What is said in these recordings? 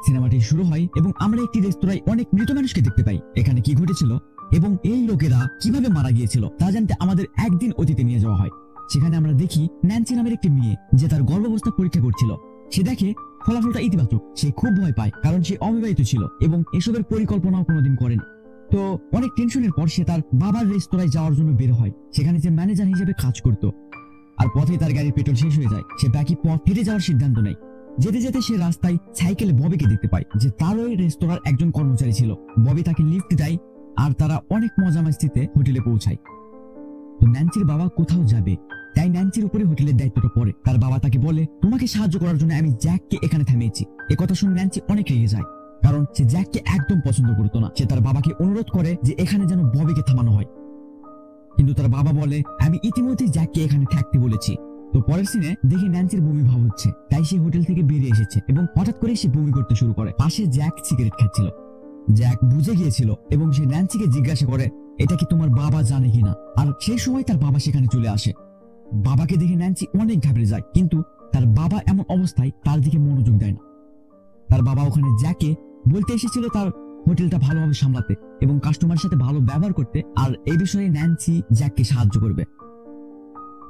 সিনেমাটি শুরু হয় এবং আমরা একটি রেস্তোরাঁয় অনেক মৃত মানুষকে দেখতে পাই। এখানে কি ঘটেছিল এবং এই লোকেরা কিভাবে মারা গিয়েছিল তা জানতে আমাদের একদিন অতীতে নিয়ে যাওয়া হয়। সেখানে আমরা দেখি ন্যান্সি নামের একটি মেয়ে যে তার গর্ভাবস্থা পরীক্ষা করছিল। সে দেখে ফলাফলটা ইতিবাচক। সে খুব ভয় পায় কারণ সে অবিবাহিত ছিল এবং এসবের পরিকল্পনাও কোনোদিন করেনি। তো অনেক টেনশনের পর সে তার বাবার রেস্তোরাঁয় যাওয়ার জন্য বের হয়। সেখানে সে ম্যানেজার হিসেবে কাজ করত। আর পথে তার গাড়ির পেট্রোল শেষ হয়ে যায়। সে বাকি পথ হেঁটে যাওয়ার সিদ্ধান্ত নেয়। যেতে যেতে সে রাস্তায় সাইকেলে ববিকে দেখতে পায় যে তার ওই রেস্তোরাঁর একজন কর্মচারী ছিল। ববি তাকে লিফট দেয় আর তারা অনেক মজা মাস্তিতে হোটেলে পৌঁছায়। তো ন্যান্সির বাবা কোথাও যাবে, তাই ন্যান্সির উপরে হোটেলের দায়িত্বটা পড়ে। তার বাবা তাকে বলে, তোমাকে সাহায্য করার জন্য আমি জ্যাককে এখানে থামিয়েছি। কথা শুনে ন্যান্সি অনেক রেগে যায় কারণ সে জ্যাককে একদম পছন্দ করতো না। সে তার বাবাকে অনুরোধ করে যে এখানে যেন ববিকে থামানো হয়, কিন্তু তার বাবা বলে, আমি ইতিমধ্যে জ্যাককে এখানে থাকতে বলেছি। তো পরের সিনে দেখি ন্যান্সির বমি ভাব হচ্ছে, তাই সে হোটেল থেকে বেরিয়ে এসেছে এবং হঠাৎ করে সে বমি করতে শুরু করে। পাশে জ্যাক সিগারেট খাচ্ছিল। জ্যাক বুঝে গিয়েছিল এবং সে ন্যান্সিকে জিজ্ঞাসা করে, এটা কি তোমার বাবা জানে কিনা? আর সেই সময় তার বাবা সেখানে চলে আসে। বাবাকে দেখে ন্যান্সি অনেক ঘাবড়ে যায়, কিন্তু তার বাবা এমন অবস্থায় তার দিকে মনোযোগ দেয় না। তার বাবা ওখানে জ্যাককে বলতে এসেছিল তার হোটেলটা ভালোভাবে সামলাতে এবং কাস্টমারের সাথে ভালো ব্যবহার করতে, আর এই বিষয়ে ন্যান্সি জ্যাককে সাহায্য করবে।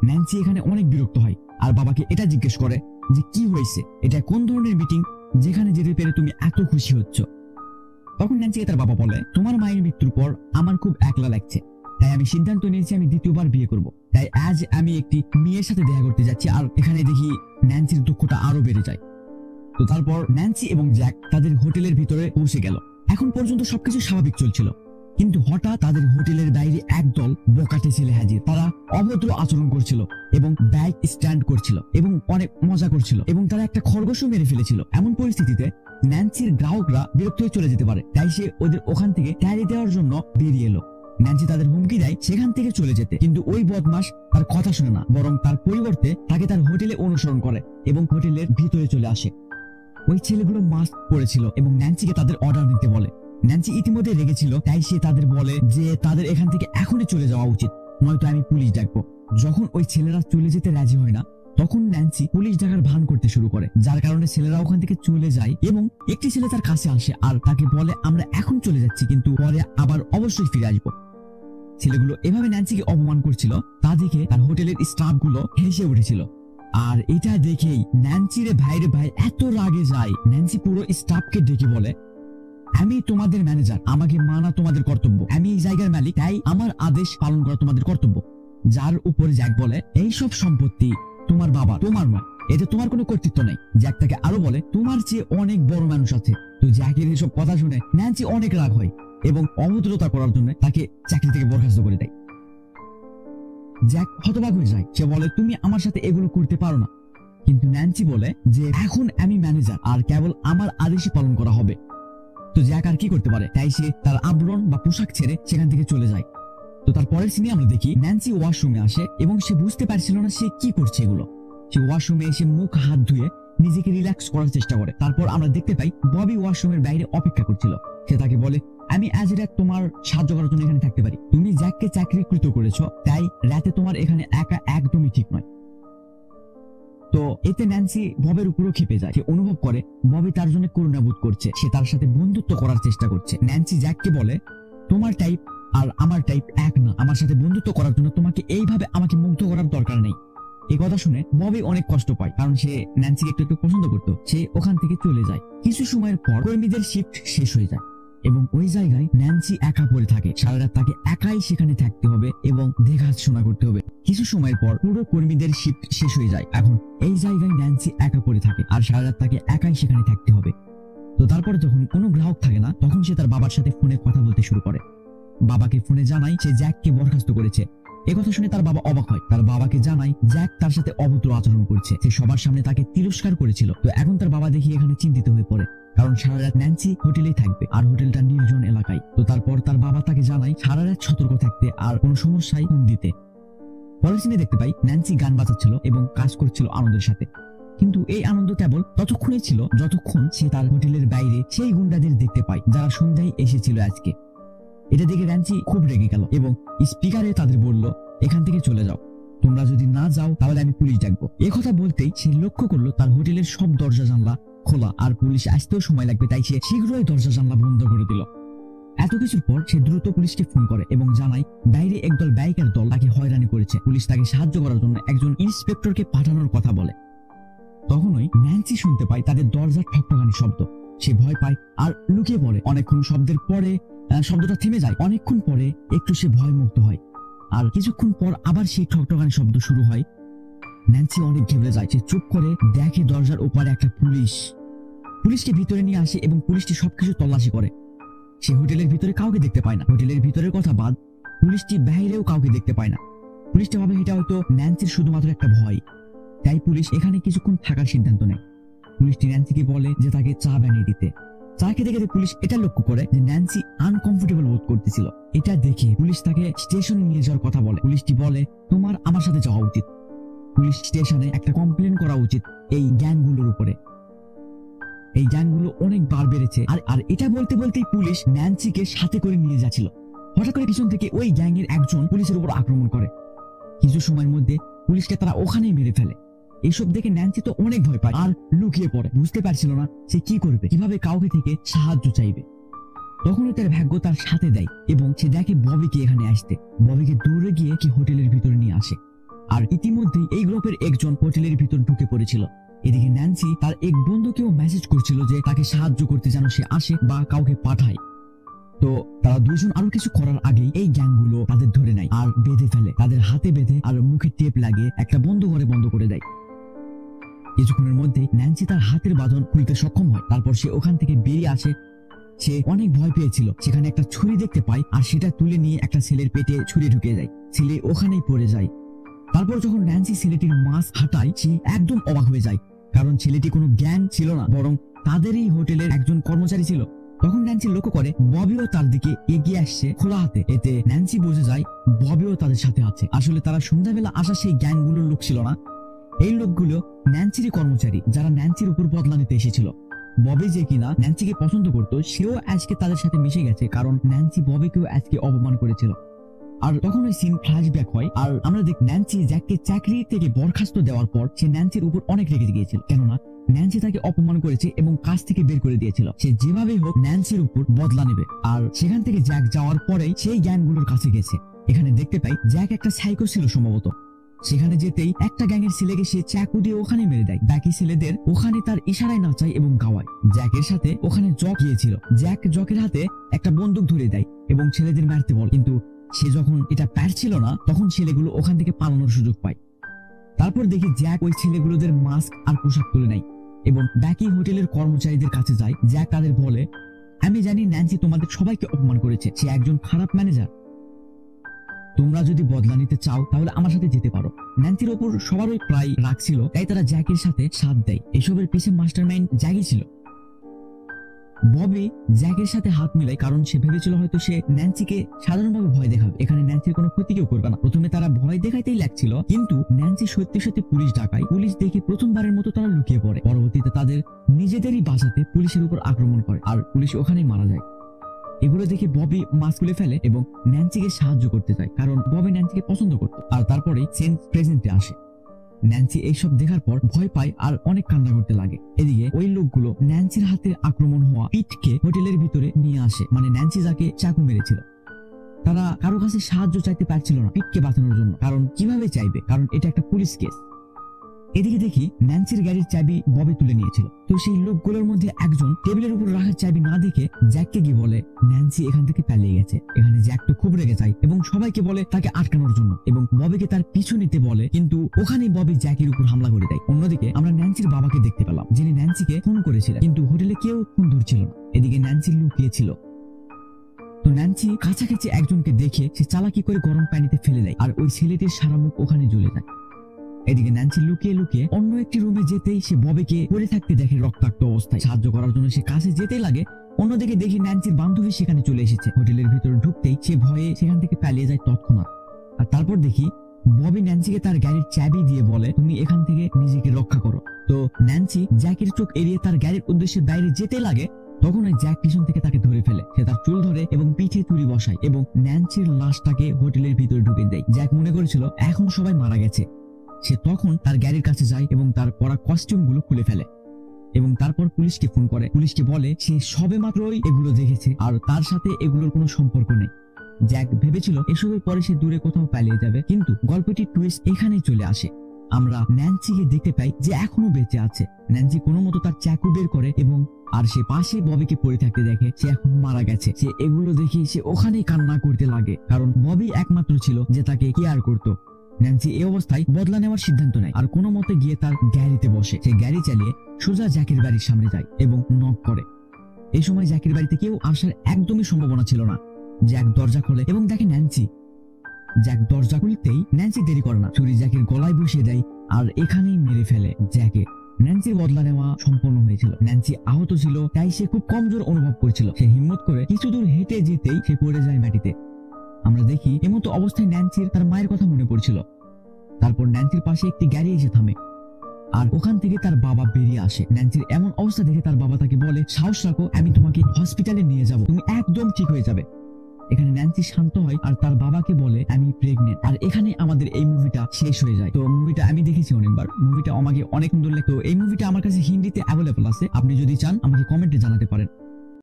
ন্যান্সি এখানে অনেক বিরক্ত হয় আর বাবাকে এটা জিজ্ঞেস করে যে কি হয়েছে, এটা কোন ধরনের মিটিং যেখানে যেতে পেরে তুমি এত খুশি হচ্ছ? তখন ন্যান্সিকে তার বাবা বলে, তোমার মায়ের মৃত্যুর পর আমার খুব একলা লাগছে, তাই আমি সিদ্ধান্ত নিয়েছি আমি দ্বিতীয়বার বিয়ে করব। তাই আজ আমি একটি মেয়ের সাথে দেখা করতে যাচ্ছি। আর এখানে দেখি ন্যান্সির দুঃখটা আরো বেড়ে যায়। তো তারপর ন্যান্সি এবং জ্যাক তাদের হোটেলের ভিতরে পৌঁছে গেল। এখন পর্যন্ত সবকিছু স্বাভাবিক চলছিল, কিন্তু হঠাৎ তাদের হোটেলের বাইরে একদল বোকাটে ছেলে হাজির। তারা অভদ্র আচরণ করছিল এবং বাইক স্ট্যান্ড করছিল এবং অনেক মজা করছিল এবং তারা একটা খরগোশও মেরে ফেলেছিল। এমন পরিস্থিতিতে ন্যান্সির গ্রাহকরা বিরক্ত হয়ে চলে যেতে পারে, তাই সে ওদের ওখান থেকে ট্যারি দেওয়ার জন্য বেরিয়ে এলো। ন্যান্সি তাদের হুমকি দেয় সেখান থেকে চলে যেতে, কিন্তু ওই বদমাশ তার কথা শুনে না, বরং তার পরিবর্তে তাকে তার হোটেলে অনুসরণ করে এবং হোটেলের ভিতরে চলে আসে। ওই ছেলেগুলো মাস্ক পরেছিল এবং ন্যান্সিকে তাদের অর্ডার দিতে বলে। ন্যান্সি ইতিমধ্যে রেগেছিল, তাই সে তাদের বলে যে তাদের এখান থেকে এখনই চলে যাওয়া উচিত, নয়তো আমি পুলিশ ডাকবো। যখন ওই ছেলেরা চলে যেতে রাজি হয় না, তখন ন্যান্সি পুলিশ ডাকার ভান করতে শুরু করে, যার কারণে ছেলেরা ওখান থেকে চলে যায় এবং একটি ছেলে তার কাছে আসে আর তাকে বলে, আমরা এখন চলে যাচ্ছি, কিন্তু পরে আবার অবশ্যই ফিরে আসবো। ছেলেগুলো এভাবে ন্যান্সিকে অপমান করছিল, তা দেখে তার হোটেলের স্টাফ গুলো হেসে উঠেছিল। আর এটা দেখেই ন্যান্সি রে ভাই এত রাগে যায়। ন্যান্সি পুরো স্টাফকে ডেকে বলে, আমি তোমাদের ম্যানেজার, আমাকে মানা তোমাদের কর্তব্য। আমি এই জায়গার মালিক, তাই আমার আদেশ পালন করা তোমাদের কর্তব্য। যার উপরে জ্যাক বলে, এই সব সম্পত্তি তোমার বাবা, তোমার নয়, এতে তোমার কোনো কর্তৃত্ব নেই। জ্যাক তাকে আরো বলে, তোমার চেয়ে অনেক বড় মানুষ আছে। তো জ্যাকের এসব কথা শুনে ন্যান্সি অনেক রাগ হয় এবং অভদ্রতা করার জন্য তাকে চাকরি থেকে বরখাস্ত করে দেয়। জ্যাক হতবাক হয়ে যায়। সে বলে, তুমি আমার সাথে এগুলো করতে পারো না। কিন্তু ন্যান্সি বলে যে এখন আমি ম্যানেজার আর কেবল আমার আদেশই পালন করা হবে। তো জ্যাক আর কি করতে পারে, তাই সে তার আবরণ বা পোশাক ছেড়ে সেখান থেকে চলে যায়। তো তার পরের সিনে আমরা দেখি ন্যান্সি ওয়াশরুমে আসে এবং সে বুঝতে পারছিল না সে কি করছে এগুলো। সে ওয়াশরুমে এসে মুখ হাত ধুয়ে নিজেকে রিল্যাক্স করার চেষ্টা করে। তারপর আমরা দেখতে পাই ববি ওয়াশরুমের বাইরে অপেক্ষা করছিল। সে তাকে বলে, আমি আজ রাত তোমার সাহায্য করার জন্য এখানে থাকতে পারি। তুমি জ্যাককে চাকরিচ্যুত করেছো, তাই রাতে তোমার এখানে একা একদমই ঠিক নয়। তো এতে ন্যান্সি ববের উপরও ক্ষেপে যায়। সে অনুভব করে ববি তার জন্য করুণাবোধ করছে, সে তার সাথে বন্ধুত্ব করার চেষ্টা করছে। ন্যান্সি জ্যাককে বলে, তোমার টাইপ আর আমার টাইপ এক না, আমার সাথে বন্ধুত্ব করার জন্য তোমাকে এইভাবে আমাকে মুগ্ধ করার দরকার নেই। এই কথা শুনে ববি অনেক কষ্ট পায়, কারণ সে ন্যান্সিকে একটু পছন্দ করতো। সে ওখান থেকে চলে যায়। কিছু সময়ের পর কর্মীদের শিফট শেষ হয়ে যায় এবং ওই জায়গায় ন্যান্সি একা পড়ে থাকে। সারা রাত তাকে একাই সেখানে থাকতে হবে এবং দেখাশোনা করতে হবে। কিছু সময়ের পর পুরো কর্মীদের শিফট শেষ হয়ে যায়। এখন এই জায়গায় ন্যান্সি একা পড়ে থাকে আর সারা রাত তাকে একাই সেখানে থাকতে হবে। তো তারপরে যখন কোনো গ্রাহক থাকে না, তখন সে তার বাবার সাথে ফোনে কথা বলতে শুরু করে। বাবাকে ফোনে জানায় সে জ্যাককে বরখাস্ত করেছে। একথা শুনে তার বাবা অবাক হয়। তার বাবাকে জানায় জ্যাক তার সাথে অভদ্র আচরণ করছে, সে সবার সামনে তাকে তিরস্কার করেছিল। তো এখন তার বাবা দেখি এখানে চিন্তিত হয়ে পড়ে, কারণ সারা রাত ন্যান্সি হোটেলেই থাকবে আর হোটেলটা নির্জন এলাকায়। তো তারপর তার বাবা তাকে জানায় সারা রাত সতর্ক থাকতে আর কোনো সমস্যায় ফোন দিতে। পরের সিনে দেখতে পাই ন্যান্সি গান বাজাচ্ছিল এবং কাজ করছিল আনন্দের সাথে, কিন্তু এই আনন্দ কেবল ততক্ষণই ছিল যতক্ষণ সে তার হোটেলের বাইরে সেই গুন্ডাদের দেখতে পায় যারা সন্ধ্যায় এসেছিল আজকে। এটা দেখে ন্যান্সি খুব রেগে গেল এবং স্পিকারে তাদের বলল, এখান থেকে চলে যাও। তোমরা যদি না যাও তাহলে আমি পুলিশ ডাকবো। কথা বলতেই সে লক্ষ্য করলো তার হোটেলের সব দরজা জানলা খোলা আর পুলিশ আসতেও সময় লাগবে, তাই সে শীঘ্রই দরজা জানলা বন্ধ করে দিল। এত কিছুর পর সে দ্রুত পুলিশকে ফোন করে এবং জানায় বাইরে একদল বাইকের দল তাকে হয়রানি করেছে। পুলিশ তাকে সাহায্য করার জন্য একজন ইন্সপেক্টরকে পাঠানোর কথা বলে। তখনই ন্যান্সি শুনতে পায় তাদের দরজার ঠকঠকানি শব্দ। সে ভয় পায় আর লুকিয়ে পড়ে। অনেকক্ষণ শব্দের পরে শব্দটা থেমে যায়। অনেকক্ষণ পরে একটু সে ভয়মুক্ত হয় আর কিছুক্ষণ পর আবার সেই ঠকঠকানি শব্দ শুরু হয়। ন্যান্সি অনেক ঘেবড়ে যায়। সে চুপ করে দেখে দরজার ওপারে একটা পুলিশকে ভিতরে নিয়ে আসে এবং পুলিশটি সবকিছু তল্লাশি করে। সে হোটেলের ভিতরে কাউকে দেখতে পায় না। হোটেলের ভিতরের কথা বাদ, পুলিশটি বাইরেও কাউকে দেখতে পায় না। পুলিশটা ভাবে এটা হয়তো ন্যান্সির শুধুমাত্র একটা ভয়, তাই পুলিশ এখানে কিছুক্ষণ থাকার সিদ্ধান্ত নেয়। পুলিশটি ন্যান্সিকে বলে যে তাকে চা বানিয়ে দিতে। চা খেতে খেতে পুলিশ এটা লক্ষ্য করে যে ন্যান্সি আনকমফোর্টেবল বোধ করতেছিল। এটা দেখে পুলিশ তাকে স্টেশনে নিয়ে যাওয়ার কথা বলে। পুলিশটি বলে তোমার আমার সাথে যাওয়া উচিত। পুলিশ স্টেশনে একটা কমপ্লেন করা উচিত এই গ্যাংগুলোর উপরে। এই গ্যাংগুলো অনেক বার বেড়েছে। আর এটা বলতে বলতেই পুলিশ ন্যান্সিকে সাথে করে নিয়ে যাচ্ছিল। হঠাৎ করে পিছন থেকে ওই গ্যাং এর একজন পুলিশের উপর আক্রমণ করে। কিছু সময়ের মধ্যে পুলিশকে তারা ওখানেই মেরে ফেলে। এইসব দেখে ন্যান্সি তো অনেক ভয় পায় আর লুকিয়ে পড়ে। বুঝতে পারছিল না সে কি করবে, কিভাবে কাউকে থেকে সাহায্য চাইবে। তখনই তার ভাগ্য তার সাথে দেয় এবং সে দেখে ববিকে এখানে আসতে। ববিকে দৌড়ে গিয়ে কি হোটেলের ভিতরে নিয়ে আসে। আর ইতিমধ্যেই এই গ্রুপের একজন হোটেলের ভিতর ঢুকে পড়েছিল। এদিকে ন্যান্সি তার এক বন্ধুকেও মেসেজ করছিল যে তাকে সাহায্য করতে যেন সে আসে বা কাউকে পাঠায়। তো তারা দুজন আরো কিছু করার আগেই এই গ্যাংগুলো তাদের ধরে নেয় আর বেঁধে ফেলে। তাদের হাতে বেঁধে আর মুখে টেপ লাগিয়ে একটা বন্ধ ঘরে বন্ধ করে দেয়। কিছুক্ষণের মধ্যে ন্যান্সি তার হাতের বাঁধন খুলতে সক্ষম হয়। তারপর সে ওখান থেকে বেরিয়ে আসে। সে অনেক ভয় পেয়েছিল। সেখানে একটা ছুরি দেখতে পায় আর সেটা তুলে নিয়ে একটা ছেলের পেটে ছুরি ঢুকে যায়। ছেলে ওখানেই পড়ে যায়। তারপর যখন ন্যান্সি ছেলেটির মাস্ক হাঁটায় সে একদম অবাক হয়ে যায়, কারণ ছেলেটি কোনো গ্যাং ছিল না, বরং তাদেরই হোটেলের একজন কর্মচারী ছিল। তখন ন্যান্সি লক্ষ্য করে ববিও তার দিকে এগিয়ে আসছে খোলা হাতে। এতে ন্যান্সি বুঝে যায় ববিও তাদের সাথে আছে। আসলে তারা সন্ধ্যাবেলা আসা সেই গ্যাংগুলোর লোক ছিল না। এই লোকগুলো ন্যান্সির কর্মচারী, যারা ন্যান্সির উপর বদলা নিতে এসেছিল। ববি যে কিনা ন্যান্সিকে পছন্দ করতো, সেও আজকে তাদের সাথে মিশে গেছে, কারণ ন্যান্সি ববিকেও আজকে অপমান করেছিল। আর তখন ওই সিন ফ্ল্যাশব্যাক হয় আর আমরা দেখি ন্যান্সি জ্যাককে চাকরি থেকে বরখাস্ত দেওয়ার পর সে ন্যান্সির উপর অনেক রেগে গিয়েছিল, কেননা ন্যান্সি তাকে অপমান করেছে এবং কাজ থেকে বের করে দিয়েছিল। সে যেভাবেই হোক ন্যান্সির উপর বদলা নেবে। আর সেখান থেকে জ্যাক যাওয়ার পরেই সেই গ্যাংগুলোর কাছে গেছে। এখানে দেখতে পাই জ্যাক একটা সাইকো ছিল সম্ভবত। সেখানে যেতেই একটা গ্যাংয়ের ছেলেকে সে চাকু দিয়ে ওখানে মেরে দেয়। বাকি ছেলেদের ওখানে তার ইশারায় নাচায় এবং গাওয়ায়। জ্যাকের সাথে ওখানে জক গিয়েছিল। জ্যাক জকের হাতে একটা বন্দুক ধরে দেয় এবং ছেলেদের মারতে বলে, কিন্তু সে যখন এটা পারছিল না তখন ছেলেগুলো ওখান থেকে পালানোর সুযোগ পায়। তারপর দেখি জ্যাক ওই ছেলেগুলোদের মাস্ক আর পোশাক তুলে নেয় এবং বাকি হোটেলের কর্মচারীদের কাছে যায়। জ্যাক তাদের বলে, আমি জানি ন্যান্সি তোমাদের সবাইকে অপমান করেছে, সে একজন খারাপ ম্যানেজার। তোমরা যদি বদলা নিতে চাও তাহলে আমার সাথে যেতে পারো। ন্যান্সির ওপর সবারই প্রায় রাগ ছিল, তাই তারা জ্যাকের সাথে সাথ দেয়। এসবের পিছনে মাস্টারমাইন্ড জ্যাকই ছিল। ববি জ্যাকের সাথে হাত মিলায় কারণ সে ভেবেছিল হয়তো সে ন্যান্সিকে সাধারণভাবে ভয় দেখাবে, এখানে ন্যান্সির কোনো ক্ষতি কেউ করবে না। প্রথমে তারা ভয় দেখাইতেই লাগছিল, কিন্তু ন্যান্সি সত্যি সত্যি পুলিশ ডাকায়। পুলিশ দেখে প্রথমবারের মতো তারা লুকিয়ে পড়ে। পরবর্তীতে তাদের নিজেদেরই বাসাতে পুলিশের উপর আক্রমণ করে আর পুলিশ ওখানেই মারা যায়। এগুলো দেখে ববি মাস্ক খুলে ফেলে এবং ন্যান্সিকে সাহায্য করতে চায়, কারণ ববি ন্যান্সিকে পছন্দ করত। আর তারপরেই সেন্ট প্রেজেন্টে আসে। ন্যান্সি এইসব দেখার পর ভয় পায় আর অনেক কান্না করতে লাগে। এদিকে ওই লোকগুলো ন্যান্সির হাতে আক্রমণ হওয়া পিটকে হোটেলের ভিতরে নিয়ে আসে, মানে ন্যান্সি যাকে চাকু মেরেছিল। তারা কারো কাছে সাহায্য চাইতে পারছিল না পিটকে বাঁচানোর জন্য, কারণ কিভাবে চাইবে, কারণ এটা একটা পুলিশ কেস। এদিকে দেখি ন্যান্সির গাড়ির চাবি ববি তুলে নিয়েছিল। তো সেই লোকগুলোর মধ্যে একজন টেবিলের উপর রাখার চাবি না দেখে জ্যাককে গিয়ে বলে ন্যান্সি এখান থেকে পালিয়ে গেছে। এখানে জ্যাক তো খুব রেগে যায় এবং সবাইকে বলে তাকে আটকানোর জন্য এবং ববিকে তার পিছু নিতে বলে, কিন্তু ওখানে ববি জ্যাকের উপর হামলা করে দেয়। অন্যদিকে আমরা ন্যান্সির বাবাকে দেখতে পেলাম, যিনি ন্যান্সিকে ফোন করেছিলেন, কিন্তু হোটেলে কেউ ফোন ধরছিল না। এদিকে ন্যান্সি লুকিয়েছিল। তো ন্যান্সি কাছাকাছি একজনকে দেখে সে চালাকি করে গরম পানিতে ফেলে দেয় আর ওই ছেলেটির সারা মুখ ওখানে জ্বলে যায়। এদিকে ন্যান্সি লুকিয়ে লুকিয়ে অন্য একটি রুমে যেতেই সে ববিকে পড়ে থাকতে দেখে রক্তাক্ত অবস্থায়। সাহায্য করার জন্য সে কাছে যেতেই লাগে। অন্যদিকে দেখি ন্যান্সির বান্ধবী সেখানে চলে এসেছে। হোটেলের ভিতরে ঢুকতেই সে ভয়ে সেখান থেকে পালিয়ে যায় তৎক্ষণাৎ। আর তারপর দেখি ববি ন্যান্সিকে তার গাড়ির চাবি দিয়ে বলে, তুমি এখান থেকে নিজেকে রক্ষা করো। তো ন্যান্সি জ্যাকের চোখ এড়িয়ে তার গাড়ির উদ্দেশ্যে বাইরে যেতে লাগে, তখন ওই জ্যাক পিছন থেকে তাকে ধরে ফেলে। সে তার চুল ধরে এবং পিঠে ছুরি বসায় এবং ন্যান্সির লাশটাকে হোটেলের ভিতরে ঢুকে দেয়। জ্যাক মনে করেছিল এখন সবাই মারা গেছে। সে তখন তার গাড়ির কাছে যায় এবং তার পরা কস্টিউমগুলো খুলে ফেলে এবং তারপর পুলিশকে ফোন করে। পুলিশকে বলে সে সবেমাত্রই এগুলো দেখেছে আর তার সাথে এগুলোর কোনো সম্পর্ক নেই। জ্যাক ভেবেছিল এসবের পরে সে দূরে কোথাও পালিয়ে যাবে, কিন্তু গল্পটির টুইস্ট এখানেই চলে আসে। আমরা ন্যান্সিকে দেখতে পাই যে এখনো বেঁচে আছে। ন্যান্সি কোনো মতো তার চাকু বের করে এবং আর সে পাশে ববিকে পড়ে থাকতে দেখে সে এখন মারা গেছে। সে এগুলো দেখে সে ওখানেই কান্না করতে লাগে, কারণ ববি একমাত্র ছিল যে তাকে কেয়ার করতো। ন্যান্সি এই অবস্থায় বদলা নেওয়ার সিদ্ধান্ত নেয় আর কোনো মতে গিয়ে তার গাড়িতে বসে। সে গাড়ি চালিয়ে সোজা জ্যাকের বাড়ির সামনে যায় এবং নক করে। এই সময় জ্যাকের বাড়িতে কেউ আসার একদমই সম্ভাবনা ছিল না। জ্যাক দরজা খোলে এবং দেখে ন্যান্সি। জ্যাক দরজা খুলতেই ন্যান্সি দেরি করে না, ছুরি জ্যাকের গলায় বসিয়ে দেয় আর এখানেই মেরে ফেলে জ্যাকে। ন্যান্সির বদলা নেওয়া সম্পূর্ণ হয়েছিল। ন্যান্সি আহত ছিল, তাই সে খুব কমজোর অনুভব করেছিল। সে হিম্মত করে কিছু দূর হেঁটে যেতেই সে পড়ে যায় মাটিতে। আমরা দেখি এমতো অবস্থায় ন্যান্সির তার মায়ের কথা মনে পড়ছিল। তারপর ন্যান্সির পাশে একটি গাড়ি এসে থামে আর ওখান থেকে তার বাবা বেরিয়ে আসে। ন্যান্সির এমন অবস্থা দেখে তার বাবা তাকে বলে, সাহস রাখো, আমি তোমাকে হসপিটালে নিয়ে যাব, তুমি একদম ঠিক হয়ে যাবে। এখানে ন্যান্সি শান্ত হয় আর তার বাবাকে বলে আমি প্রেগনেন্ট। আর এখানে আমাদের এই মুভিটা শেষ হয়ে যায়। তো মুভিটা আমি দেখেছি অনেকবার, মুভিটা আমাকে অনেক সুন্দর লাগে। তো এই মুভিটা আমার কাছে হিন্দিতে অ্যাভেলেবল আছে, আপনি যদি চান আমাকে কমেন্টে জানাতে পারেন।